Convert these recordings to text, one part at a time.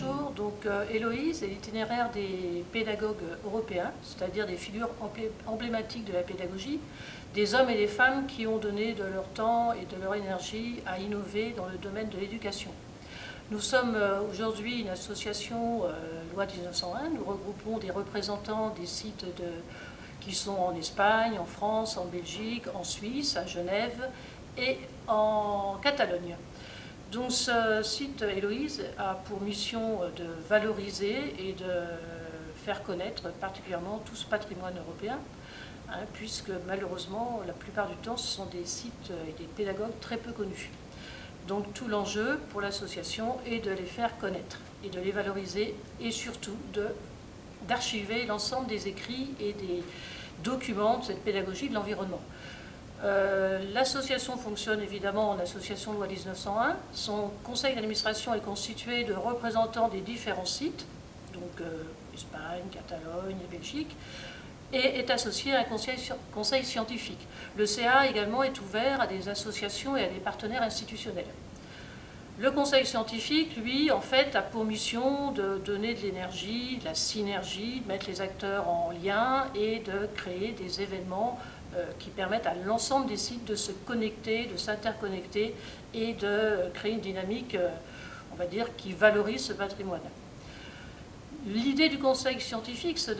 bonjour. Donc, Héloïse est l'itinéraire des pédagogues européens, c'est-à-dire des figures emblématiques de la pédagogie, des hommes et des femmes qui ont donné de leur temps et de leur énergie à innover dans le domaine de l'éducation. Nous sommes aujourd'hui une association Loi 1901. Nous regroupons des représentants des sites qui sont en Espagne, en France, en Belgique, en Suisse, à Genève et en Catalogne. Donc ce site Héloïse a pour mission de valoriser et de faire connaître particulièrement tout ce patrimoine européen, puisque malheureusement la plupart du temps ce sont des sites et des pédagogues très peu connus. Donc tout l'enjeu pour l'association est de les faire connaître et de les valoriser et surtout d'archiver l'ensemble des écrits et des documents de cette pédagogie de l'environnement. L'association fonctionne évidemment en association loi 1901. Son conseil d'administration est constitué de représentants des différents sites, donc Espagne, Catalogne et Belgique, et est associé à un conseil scientifique. Le CA également est ouvert à des associations et à des partenaires institutionnels. Le conseil scientifique, lui, en fait, a pour mission de donner de l'énergie, de la synergie, de mettre les acteurs en lien et de créer des événements qui permettent à l'ensemble des sites de se connecter, de s'interconnecter et de créer une dynamique, on va dire, qui valorise ce patrimoine. L'idée du conseil scientifique, c'est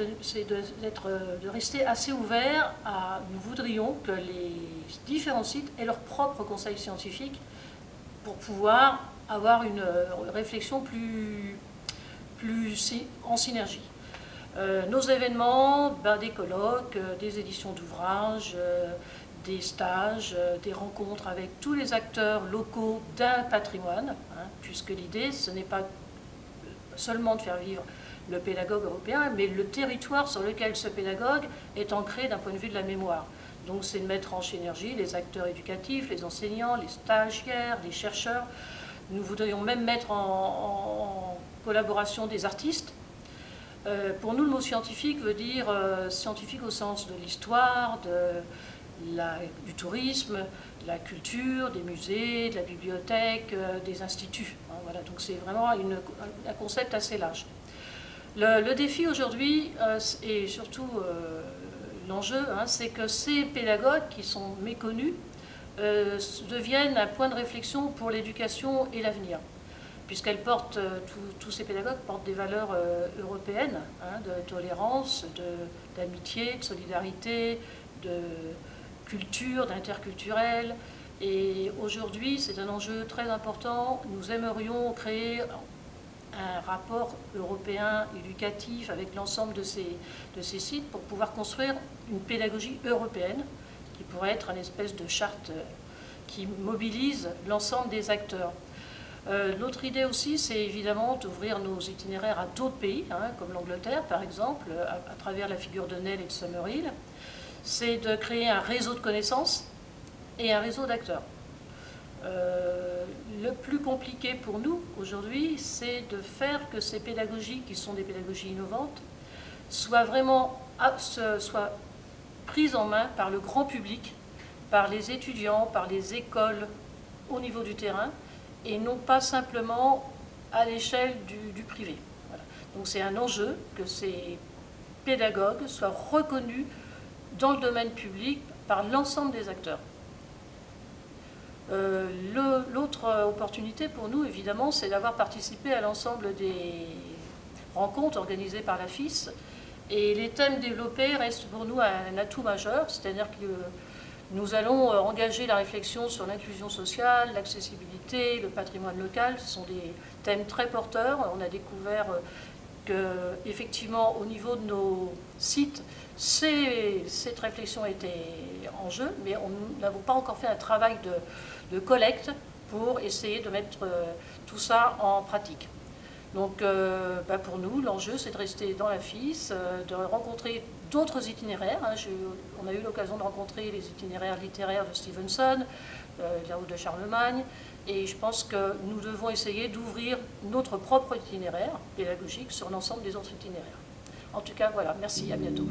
de rester assez ouvert nous voudrions que les différents sites aient leur propre conseil scientifique pour pouvoir avoir une réflexion plus en synergie. Nos événements, des colloques, des éditions d'ouvrages, des stages, des rencontres avec tous les acteurs locaux d'un patrimoine, puisque l'idée, ce n'est pas seulement de faire vivre le pédagogue européen, mais le territoire sur lequel ce pédagogue est ancré d'un point de vue de la mémoire. Donc c'est de mettre en synergie les acteurs éducatifs, les enseignants, les stagiaires, les chercheurs. Nous voudrions même mettre en collaboration des artistes. Pour nous, le mot scientifique veut dire scientifique au sens de l'histoire, du tourisme, de la culture, des musées, de la bibliothèque, des instituts. Voilà, donc c'est vraiment un concept assez large. Le défi aujourd'hui, et surtout l'enjeu, c'est que ces pédagogues qui sont méconnus deviennent un point de réflexion pour l'éducation et l'avenir, puisqu'elles portent, tous ces pédagogues portent des valeurs européennes, de tolérance, d'amitié, de solidarité, de culture, d'interculturel. Et aujourd'hui, c'est un enjeu très important. Nous aimerions créer un rapport européen éducatif avec l'ensemble de ces sites pour pouvoir construire une pédagogie européenne qui pourrait être une espèce de charte qui mobilise l'ensemble des acteurs. L'autre idée aussi, c'est évidemment d'ouvrir nos itinéraires à d'autres pays, comme l'Angleterre par exemple, à travers la figure de Nell et de Summerhill. C'est de créer un réseau de connaissances et un réseau d'acteurs. Le plus compliqué pour nous aujourd'hui, c'est de faire que ces pédagogies, qui sont des pédagogies innovantes, soient vraiment prises en main par le grand public, par les étudiants, par les écoles au niveau du terrain, et non pas simplement à l'échelle du privé. Voilà. Donc c'est un enjeu que ces pédagogues soient reconnus dans le domaine public par l'ensemble des acteurs. L'autre opportunité pour nous, évidemment, c'est d'avoir participé à l'ensemble des rencontres organisées par la FIS. Et les thèmes développés restent pour nous un atout majeur, c'est-à-dire que nous allons engager la réflexion sur l'inclusion sociale, l'accessibilité, le patrimoine local. Ce sont des thèmes très porteurs. On a découvert qu'effectivement, au niveau de nos sites, cette réflexion était en jeu, mais nous n'avons pas encore fait un travail de collecte pour essayer de mettre tout ça en pratique. Donc pour nous, l'enjeu, c'est de rester dans la FIS, de rencontrer d'autres itinéraires. On a eu l'occasion de rencontrer les itinéraires littéraires de Stevenson, la route de Charlemagne, et je pense que nous devons essayer d'ouvrir notre propre itinéraire pédagogique sur l'ensemble des autres itinéraires. En tout cas, voilà, merci, à bientôt.